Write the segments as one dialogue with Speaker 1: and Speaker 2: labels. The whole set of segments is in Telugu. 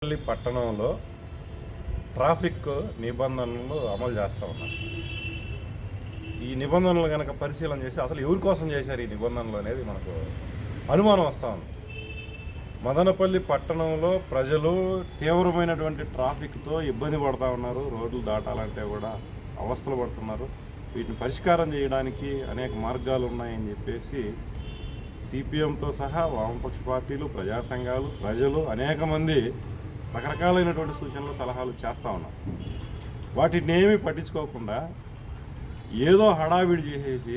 Speaker 1: మదనపల్లి పట్టణంలో ట్రాఫిక్ నిబంధనలు అమలు చేస్తూ ఉన్నారు. ఈ నిబంధనలు కనుక పరిశీలన చేసి అసలు ఎవరి కోసం చేశారు ఈ నిబంధనలు అనేది మనకు అనుమానం వస్తూ ఉంది. మదనపల్లి పట్టణంలో ప్రజలు తీవ్రమైనటువంటి ట్రాఫిక్తో ఇబ్బంది పడుతూ ఉన్నారు. రోడ్లు దాటాలంటే కూడా అవస్థలు పడుతున్నారు. వీటిని పరిష్కారం చేయడానికి అనేక మార్గాలు ఉన్నాయని చెప్పేసి సిపిఎంతో సహా వామపక్ష పార్టీలు, ప్రజా సంఘాలు, ప్రజలు అనేక మంది రకరకాలైనటువంటి సూచనలు, సలహాలు చేస్తూ ఉన్నారు. వాటిని ఏమీ పట్టించుకోకుండా ఏదో హడావిడి చేసేసి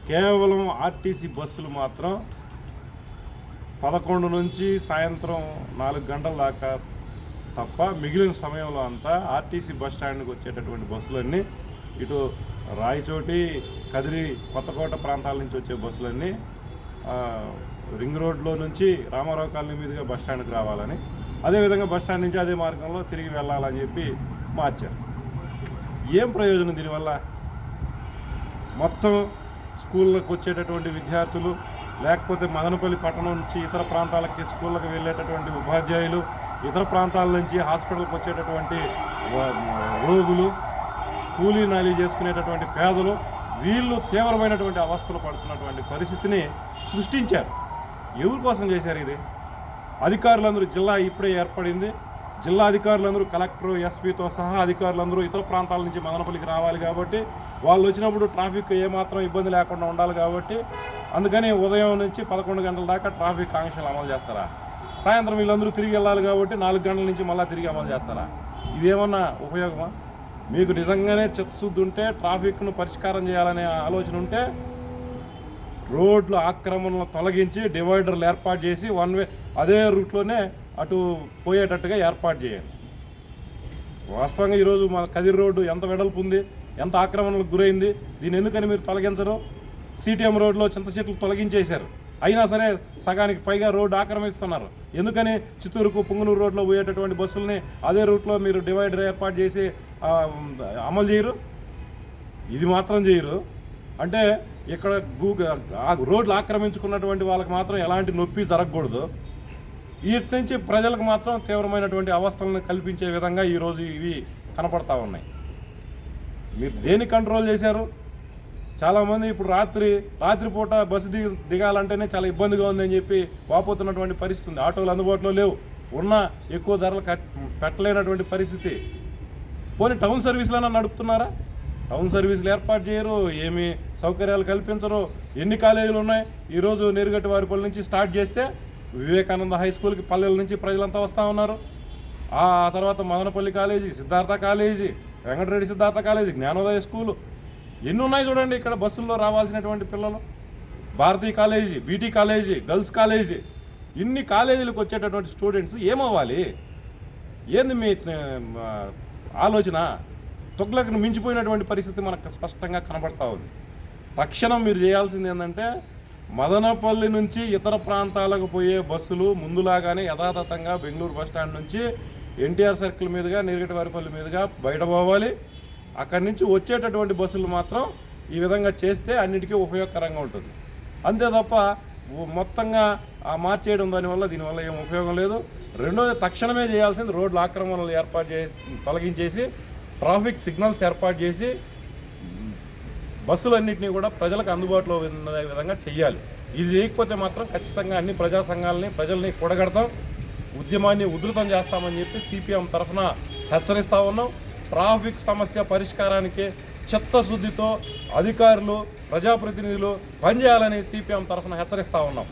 Speaker 1: కేవలం ఆర్టీసీ బస్సులు మాత్రం 11 నుంచి సాయంత్రం 4 గంటల దాకా తప్ప మిగిలిన సమయంలో అంతా ఆర్టీసీ బస్ స్టాండ్కి వచ్చేటటువంటి బస్సులన్నీ ఇటు రాయచోటి, కదిరి, కొత్తకోట ప్రాంతాల నుంచి వచ్చే బస్సులన్నీ రింగ్ రోడ్లో నుంచి రామారావు కాలనీ మీదుగా బస్ స్టాండ్కి రావాలని, అదేవిధంగా బస్ స్టాండ్ నుంచి అదే మార్గంలో తిరిగి వెళ్ళాలని చెప్పి మార్చారు. ఏం ప్రయోజనం దీనివల్ల? మొత్తం స్కూళ్ళకు వచ్చేటటువంటి విద్యార్థులు, లేకపోతే మదనపల్లి పట్టణం నుంచి ఇతర ప్రాంతాలకి స్కూళ్ళకి వెళ్ళేటటువంటి ఉపాధ్యాయులు, ఇతర ప్రాంతాల నుంచి హాస్పిటల్కి వచ్చేటటువంటి రోగులు, కూలీ నాలీ చేసుకునేటటువంటి పేదలు, వీళ్ళు తీవ్రమైనటువంటి అవస్థలు పడుతున్నటువంటి పరిస్థితిని సృష్టించారు. ఎవరి కోసం చేశారు ఇది? అధికారులందరూ, జిల్లా ఇప్పుడే ఏర్పడింది, జిల్లా అధికారులందరూ కలెక్టర్, ఎస్పీతో సహా అధికారులందరూ ఇతర ప్రాంతాల నుంచి మదనపల్లికి రావాలి కాబట్టి, వాళ్ళు వచ్చినప్పుడు ట్రాఫిక్ ఏమాత్రం ఇబ్బంది లేకుండా ఉండాలి కాబట్టి, అందుకని ఉదయం నుంచి 11 గంటల దాకా ట్రాఫిక్ ఆంక్షలు అమలు చేస్తారా? సాయంత్రం వీళ్ళందరూ తిరిగి వెళ్ళాలి కాబట్టి 4 గంటల నుంచి మళ్ళీ తిరిగి అమలు చేస్తారా? ఇదేమన్నా ఉపయోగమా? మీకు నిజంగానే చిత్తశుద్ధి ఉంటే, ట్రాఫిక్ను పరిష్కారం చేయాలనే ఆలోచన ఉంటే రోడ్లు ఆక్రమణలు తొలగించి డివైడర్లు ఏర్పాటు చేసి వన్ వే అదే రూట్లోనే అటు పోయేటట్టుగా ఏర్పాటు చేయండి. వాస్తవంగా ఈరోజు మన కదిరి రోడ్డు ఎంత వెడల్పు ఉంది, ఎంత ఆక్రమణలకు గురైంది, దీన్ని ఎందుకని మీరు తొలగించరు? సిటిఎం రోడ్లో చింత చెట్లు తొలగించేశారు, అయినా సరే సగానికి పైగా రోడ్డు ఆక్రమిస్తున్నారు. ఎందుకని చిత్తూరుకు, పుంగనూరు రోడ్లో పోయేటటువంటి బస్సులని అదే రూట్లో మీరు డివైడర్ ఏర్పాటు చేసి అమలు చేయరు? ఇది మాత్రం చేయరు. అంటే ఇక్కడ రోడ్లు ఆక్రమించుకున్నటువంటి వాళ్ళకి మాత్రం ఎలాంటి నొప్పి జరగకూడదు, వీటి నుంచి ప్రజలకు మాత్రం తీవ్రమైనటువంటి అవస్థలను కల్పించే విధంగా ఈరోజు ఇవి కనపడతా ఉన్నాయి. మీరు దేన్ని కంట్రోల్ చేశారు? చాలామంది ఇప్పుడు రాత్రిపూట బస్సు దిగాలంటేనే చాలా ఇబ్బందిగా ఉందని చెప్పి వాపోతున్నటువంటి పరిస్థితి ఉంది. ఆటోలు అందుబాటులో లేవు, ఉన్న ఎక్కువ ధరలు పెట్టలేనటువంటి పరిస్థితి. పోనీ టౌన్ సర్వీసులైనా నడుపుతున్నారా? టౌన్ సర్వీసులు ఏర్పాటు చేయరు, ఏమి సౌకర్యాలు కల్పించరు. ఎన్ని కాలేజీలు ఉన్నాయి? ఈరోజు నేరుగట్టి వారిపల్లి నుంచి స్టార్ట్ చేస్తే వివేకానంద హై స్కూల్కి పల్లెల నుంచి ప్రజలంతా వస్తూ ఉన్నారు. ఆ తర్వాత Madanapalle college, Siddhartha college, Venkatareddy Siddhartha college, Jnanodaya school, ఎన్ని ఉన్నాయి చూడండి ఇక్కడ బస్సుల్లో రావాల్సినటువంటి పిల్లలు. Bharatiya college, BT college, girls college, ఇన్ని కాలేజీలకు వచ్చేటటువంటి స్టూడెంట్స్ ఏమవ్వాలి? ఏంది మీ ఆలోచన? తొగ్లకు మించిపోయినటువంటి పరిస్థితి మనకు స్పష్టంగా కనబడతా ఉంది. తక్షణం మీరు చేయాల్సింది ఏంటంటే, మదనపల్లి నుంచి ఇతర ప్రాంతాలకు పోయే బస్సులు ముందులాగానే యథాతథంగా బెంగళూరు బస్టాండ్ నుంచి ఎన్టీఆర్ సర్కిల్ మీదుగా, నేరుగట్టి వారిపల్లి మీదుగా బయట పోవాలి. అక్కడి నుంచి వచ్చేటటువంటి బస్సులు మాత్రం ఈ విధంగా చేస్తే అన్నిటికీ ఉపయోగకరంగా ఉంటుంది. అంతే తప్ప మొత్తంగా మార్చేయడం దీనివల్ల ఏం ఉపయోగం లేదు. రెండోది, తక్షణమే చేయాల్సింది రోడ్ల ఆక్రమణలు ఏర్పాటు చేసి తొలగించేసి ట్రాఫిక్ సిగ్నల్స్ ఏర్పాటు చేసి బస్సులన్నింటినీ కూడా ప్రజలకు అందుబాటులో ఉన్న విధంగా చేయాలి. ఇది చేయకపోతే మాత్రం ఖచ్చితంగా అన్ని ప్రజా సంఘాలని, ప్రజల్ని కూడగడతాం, ఉద్యమాన్ని ఉధృతం చేస్తామని చెప్పి సిపిఎం తరఫున హెచ్చరిస్తూ ఉన్నాం. ట్రాఫిక్ సమస్య పరిష్కారానికి చిత్తశుద్ధితో అధికారులు, ప్రజాప్రతినిధులు పనిచేయాలని సిపిఎం తరఫున హెచ్చరిస్తూ ఉన్నాం.